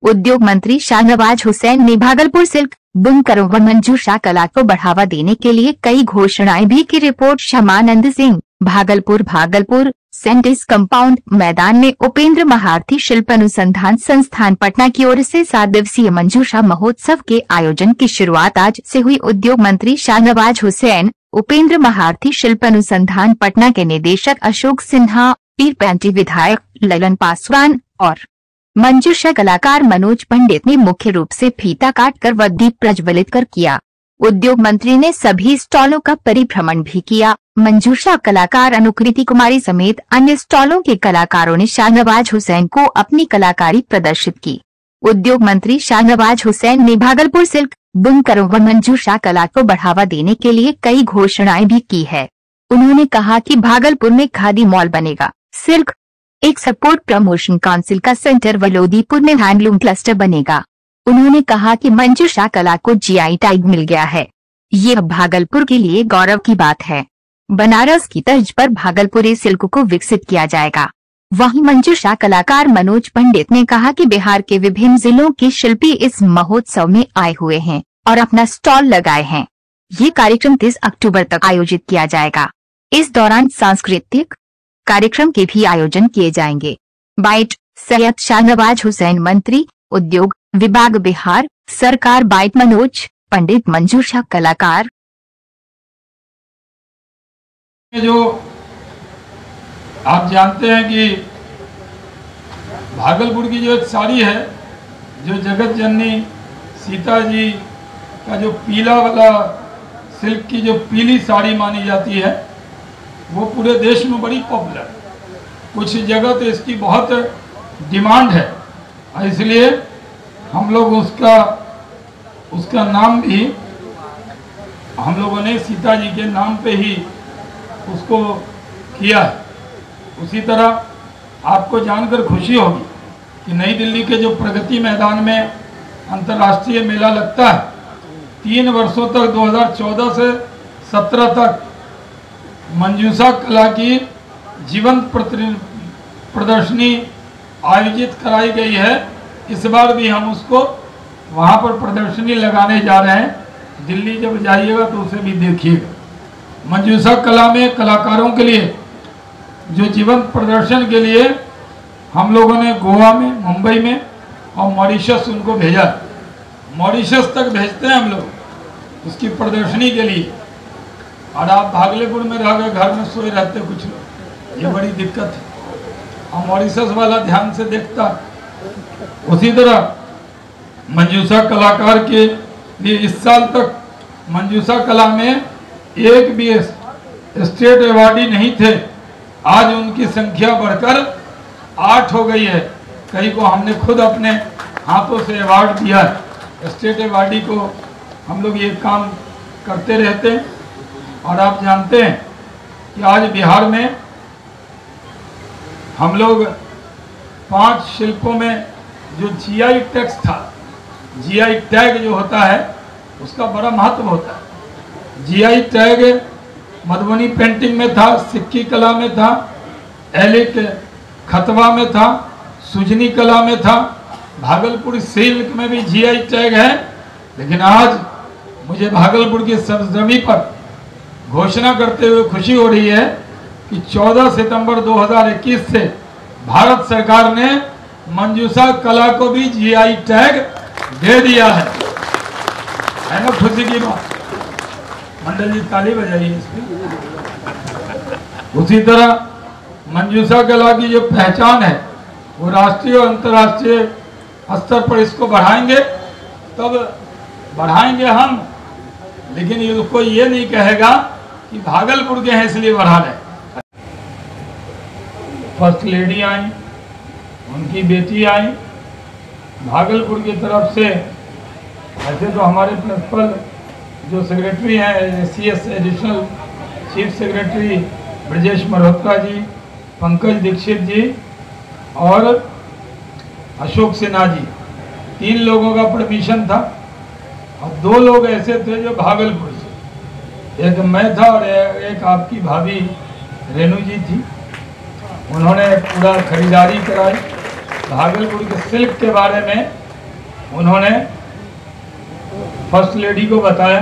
उद्योग मंत्री शाहनवाज हुसैन ने भागलपुर सिल्क बुनकरों व मंजूषा कला को बढ़ावा देने के लिए कई घोषणाएं भी की। रिपोर्ट शमानंद सिंह, भागलपुर सेंटिस कंपाउंड मैदान में उपेंद्र महारथी शिल्प अनुसंधान संस्थान पटना की ओर से 7 दिवसीय मंजूषा महोत्सव के आयोजन की शुरुआत आज से हुई। उद्योग मंत्री शाहनवाज हुसैन, उपेंद्र महारथी शिल्प अनुसंधान पटना के निदेशक अशोक सिन्हा, पीरपैंती विधायक ललन पासवान और मंजूषा कलाकार मनोज पंडित ने मुख्य रूप से फीता काटकर व दीप प्रज्वलित कर किया। उद्योग मंत्री ने सभी स्टॉलों का परिभ्रमण भी किया। मंजूषा कलाकार अनुकृति कुमारी समेत अन्य स्टॉलों के कलाकारों ने शाहनवाज हुसैन को अपनी कलाकारी प्रदर्शित की। उद्योग मंत्री शाहनवाज हुसैन ने भागलपुर सिल्क बुनकरों व मंजूषा कला को बढ़ावा देने के लिए कई घोषणाएं भी की है। उन्होंने कहा कि भागलपुर में खादी मॉल बनेगा, सिल्क एक सपोर्ट प्रमोशन काउंसिल का सेंटर व लोदीपुर में हैंडलूम क्लस्टर बनेगा। उन्होंने कहा कि मंजूषा कला को जीआई टैग मिल गया है, ये भागलपुर के लिए गौरव की बात है। बनारस की तर्ज पर भागलपुरी सिल्क को विकसित किया जाएगा। वहीं मंजूषा कलाकार मनोज पंडित ने कहा कि बिहार के विभिन्न जिलों के शिल्पी इस महोत्सव में आए हुए हैं और अपना स्टॉल लगाए हैं। ये कार्यक्रम 30 अक्टूबर तक आयोजित किया जाएगा। इस दौरान सांस्कृतिक कार्यक्रम के भी आयोजन किए जाएंगे। बाइट सैयद शाहनवाज हुसैन, मंत्री उद्योग विभाग, बिहार सरकार। बाइट मनोज पंडित, मंजूषा कलाकार। जो आप जानते हैं कि भागलपुर की जो एक साड़ी है, जो जगत जननी सीता जी का जो पीला वाला सिल्क की जो पीली साड़ी मानी जाती है, वो पूरे देश में बड़ी पॉपुलर। कुछ जगह तो इसकी बहुत डिमांड है, इसलिए हम लोग उसका नाम भी हम लोगों ने सीता जी के नाम पे ही उसको किया है। उसी तरह आपको जानकर खुशी होगी कि नई दिल्ली के जो प्रगति मैदान में अंतर्राष्ट्रीय मेला लगता है, 3 वर्षों तक 2014 से 17 तक मंजूषा कला की जीवंत प्रदर्शनी आयोजित कराई गई है। इस बार भी हम उसको वहाँ पर प्रदर्शनी लगाने जा रहे हैं। दिल्ली जब जाइएगा तो उसे भी देखिएगा। मंजूषा कला में कलाकारों के लिए जो जीवंत प्रदर्शन के लिए हम लोगों ने गोवा में, मुंबई में और मॉरिशस उनको भेजा। मॉरिशस तक भेजते हैं हम लोग उसकी प्रदर्शनी के लिए। और आप भागलपुर में रह गए, घर में सोए रहते कुछ लोग, ये बड़ी दिक्कत है। और मॉरिशस वाला ध्यान से देखता। उसी तरह मंजूषा कलाकार के लिए इस साल तक मंजूषा कला में एक भी स्टेट अवार्डी नहीं थे। आज उनकी संख्या बढ़कर 8 हो गई है। कई को हमने खुद अपने हाथों से अवार्ड दिया है। स्टेट अवार्डी को हम लोग ये काम करते रहते हैं। और आप जानते हैं कि आज बिहार में हम लोग 5 शिल्पों में जो जीआई टैक्स था, जीआई टैग जो होता है उसका बड़ा महत्व होता है। जीआई टैग मधुबनी पेंटिंग में था, सिक्की कला में था, एलिक खतवा में था, सुजनी कला में था, भागलपुर सिल्क में भी जीआई टैग है। लेकिन आज मुझे भागलपुर की सरजमी पर घोषणा करते हुए खुशी हो रही है कि 14 सितंबर 2021 से भारत सरकार ने मंजूषा कला को भी जीआई टैग दे दिया है ना? खुशी की बात। मंडल जी ताली बजाइए इस पर। उसी तरह मंजूषा कला की जो पहचान है वो राष्ट्रीय और अंतर्राष्ट्रीय स्तर पर इसको बढ़ाएंगे, तब बढ़ाएंगे हम। लेकिन ये कोई ये नहीं कहेगा कि भागलपुर के हैं इसलिए बढ़ा रहे। फर्स्ट लेडी आई, उनकी बेटी आई भागलपुर की तरफ से। ऐसे तो हमारे प्रिंसिपल जो सेक्रेटरी हैं, CS additional chief secretary Brajesh Malhotra ji, Pankaj Dikshit ji और अशोक सिन्हा जी, 3 लोगों का परमिशन था। और 2 लोग ऐसे थे जो भागलपुर से, एक मैं था और एक आपकी भाभी रेणु जी थी। उन्होंने पूरा खरीदारी कराई, भागलपुर के सिल्क के बारे में उन्होंने फर्स्ट लेडी को बताया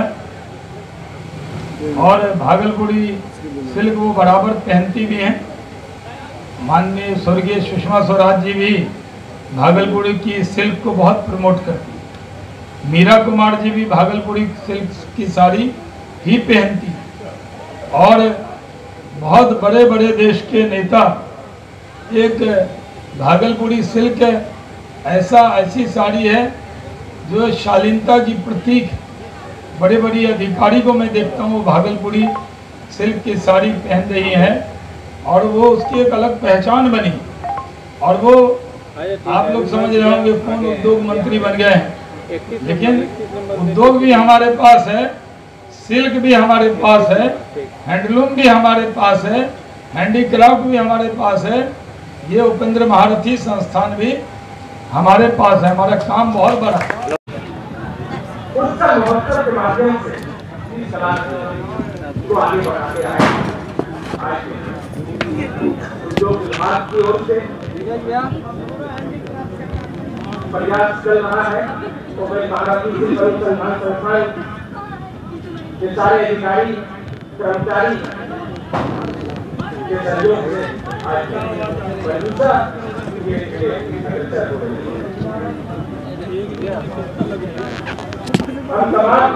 और भागलपुरी सिल्क वो बराबर पहनती भी हैं। माननीय स्वर्गीय सुषमा स्वराज जी भी भागलपुरी की सिल्क को बहुत प्रमोट करती हैं। मीरा कुमार जी भी भागलपुरी सिल्क की साड़ी ही पहनती हैं। और बहुत बड़े बड़े देश के नेता एक भागलपुरी सिल्क ऐसी साड़ी है जो शालीनता की प्रतीक। बड़े बड़े अधिकारी को मैं देखता हूँ वो भागलपुरी सिल्क की साड़ी पहन रही हैं और वो उसकी एक अलग पहचान बनी। और वो आप लोग समझ रहे होंगे कौन उद्योग मंत्री बन गए हैं, लेकिन उद्योग भी हमारे पास है, सिल्क भी हमारे पास है, हैंडलूम भी हमारे पास है, हैंडीक्राफ्ट भी हमारे पास है, ये उपेंद्र महारथी संस्थान भी हमारे पास है। हमारा काम बहुत बड़ा है। महोत्सव के माध्यम से इस समाज को आगे बढ़ाते आए। आज उद्योग विभाग की ओर से प्रयास चल रहा है तो मैं महाराष्ट्र संस्थान के सारे अधिकारी कर्मचारी के सहयोग से आज हम तमाम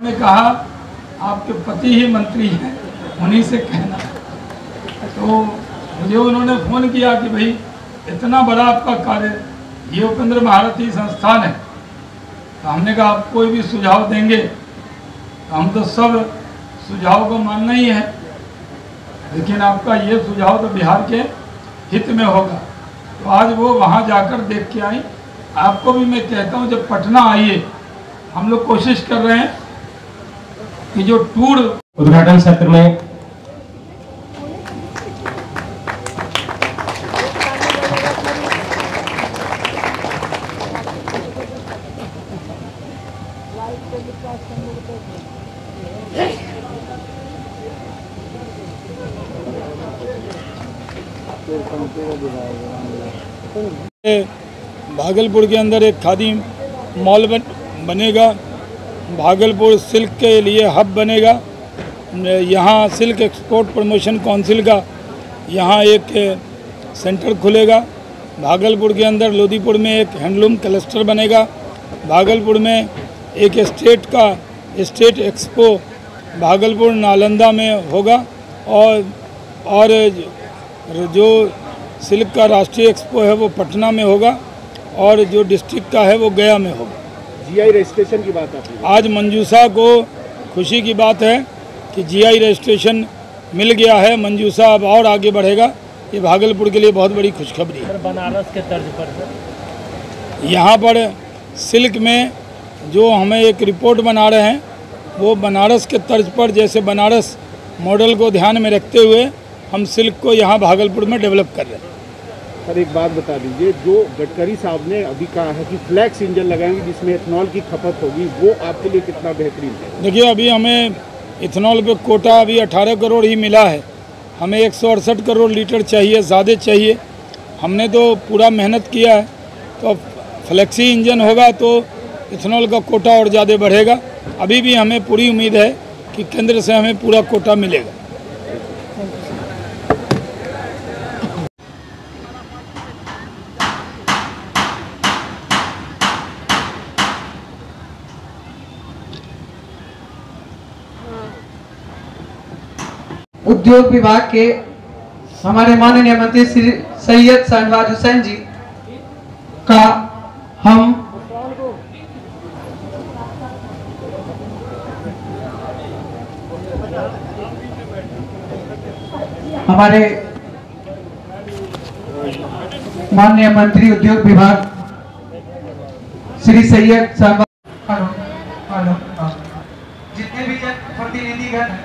ने कहा आपके पति ही मंत्री हैं, उन्हीं से कहना। तो मुझे उन्होंने फ़ोन किया कि भाई इतना बड़ा आपका कार्य, ये उपेंद्र महारथी संस्थान है, तो हमने कहा आप कोई भी सुझाव देंगे तो हम तो सब सुझाव को मानना ही है, लेकिन आपका ये सुझाव तो बिहार के हित में होगा। तो आज वो वहाँ जाकर देख के आई। आपको भी मैं कहता हूँ जब पटना आइए, हम लोग कोशिश कर रहे हैं कि जो टूर उद्घाटन सत्र में भागलपुर के अंदर एक खादी मॉल बनेगा, भागलपुर सिल्क के लिए हब बनेगा। यहाँ सिल्क एक्सपोर्ट प्रमोशन काउंसिल का यहाँ एक सेंटर खुलेगा। भागलपुर के अंदर लोदीपुर में एक हैंडलूम क्लस्टर बनेगा। भागलपुर में एक स्टेट एक्सपो भागलपुर नालंदा में होगा और जो सिल्क का राष्ट्रीय एक्सपो है वो पटना में होगा और जो डिस्ट्रिक्ट का है वो गया में होगा। जीआई रजिस्ट्रेशन की बात आपने आज मंजूषा को खुशी की बात है कि जीआई रजिस्ट्रेशन मिल गया है। मंजूषा अब और आगे बढ़ेगा, ये भागलपुर के लिए बहुत बड़ी खुशखबरी है। बनारस के तर्ज पर यहाँ पर सिल्क में जो हमें एक रिपोर्ट बना रहे हैं वो बनारस के तर्ज पर, जैसे बनारस मॉडल को ध्यान में रखते हुए हम सिल्क को यहाँ भागलपुर में डेवलप कर रहे हैं। सर एक बात बता दीजिए, जो गडकरी साहब ने अभी कहा है कि फ्लैक्स इंजन लगाएंगे जिसमें इथेनॉल की खपत होगी, वो आपके लिए कितना बेहतरीन है? देखिए अभी हमें इथेनॉल पे कोटा अभी 18 करोड़ ही मिला है, हमें 168 करोड़ लीटर चाहिए, ज़्यादा चाहिए। हमने तो पूरा मेहनत किया है, तो फ्लैक्सी इंजन होगा तो इथेनॉल का कोटा और ज़्यादा बढ़ेगा। अभी भी हमें पूरी उम्मीद है कि केंद्र से हमें पूरा कोटा मिलेगा। उद्योग विभाग के हमारे माननीय मंत्री श्री सैयद शहनवाज हुसैन जी का हम हमारे माननीय मंत्री उद्योग विभाग श्री सैयद शहनवाज, जितने भी जनप्रतिनिधिगण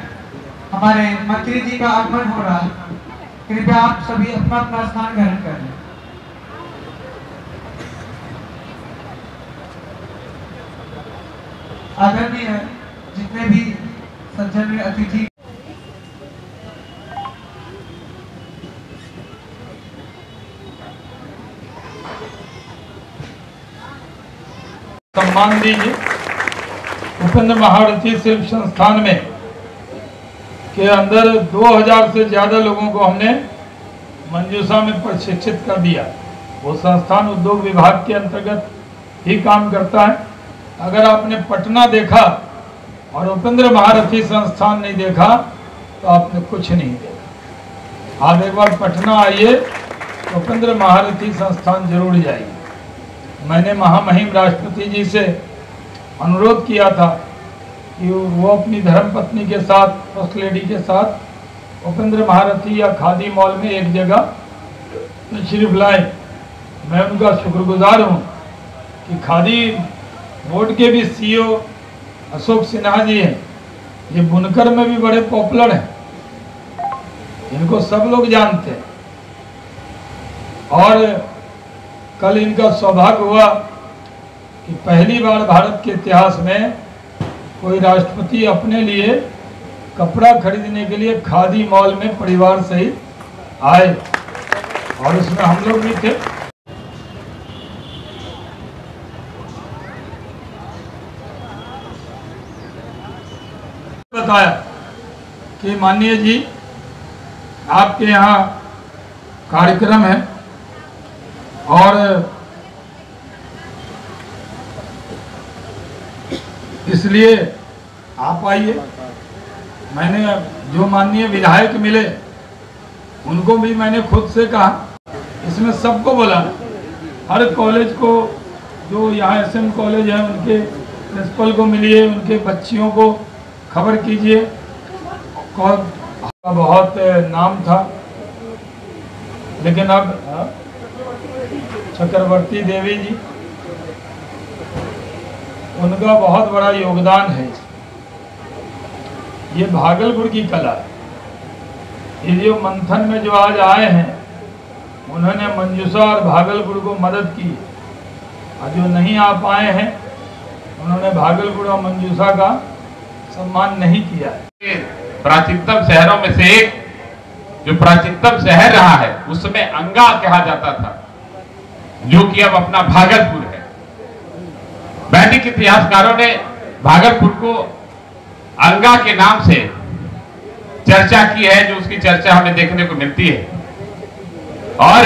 हमारे मंत्री जी का आगमन हो रहा है, कृपया आप सभी अपना अपना स्थान ग्रहण कर लें। आदरणीय जितने भी सज्जन अतिथि सम्मान दीजिए। उपेंद्र महारथी शिल्प संस्थान में के अंदर 2000 से ज्यादा लोगों को हमने मंजूषा में प्रशिक्षित कर दिया। वो संस्थान उद्योग विभाग के अंतर्गत ही काम करता है। अगर आपने पटना देखा और उपेंद्र महारथी संस्थान नहीं देखा तो आपने कुछ नहीं देखा। आप एक बार पटना आइए, उपेंद्र महारथी संस्थान जरूर जाइए। मैंने महामहिम राष्ट्रपति जी से अनुरोध किया था कि वो अपनी धर्मपत्नी के साथ, फर्स्ट लेडी के साथ उपेंद्र महारथी या खादी मॉल में एक जगह तशरीफ लाए। मैं उनका शुक्रगुजार हूँ कि खादी बोर्ड के भी सीईओ अशोक सिन्हा जी हैं। ये बुनकर में भी बड़े पॉपुलर हैं, इनको सब लोग जानते हैं। और कल इनका सौभाग्य हुआ कि पहली बार भारत के इतिहास में कोई राष्ट्रपति अपने लिए कपड़ा खरीदने के लिए खादी मॉल में परिवार सहित आए और उसमें हम लोग भी थे। बताया कि माननीय जी आपके यहाँ कार्यक्रम है और इसलिए आप आइए। मैंने जो माननीय विधायक मिले उनको भी मैंने खुद से कहा, इसमें सबको बोला, हर कॉलेज को, जो यहाँ SM कॉलेज है उनके प्रिंसिपल को मिलिए, उनके बच्चियों को खबर कीजिए। बहुत नाम था, लेकिन अब चक्रवर्ती देवी जी, उनका बहुत बड़ा योगदान है। ये भागलपुर की कला है। ये जो मंथन में जो आज आए हैं, उन्होंने मंजूषा और भागलपुर को मदद की, और जो नहीं आ पाए हैं उन्होंने भागलपुर और मंजूषा का सम्मान नहीं किया है। प्राचीनतम शहरों में से एक, जो प्राचीनतम शहर रहा है, उसमें अंगा कहा जाता था, जो कि अब अपना भागलपुर है। वैदिक इतिहासकारों ने भागलपुर को अंगा के नाम से चर्चा की है, जो उसकी चर्चा हमें देखने को मिलती है। और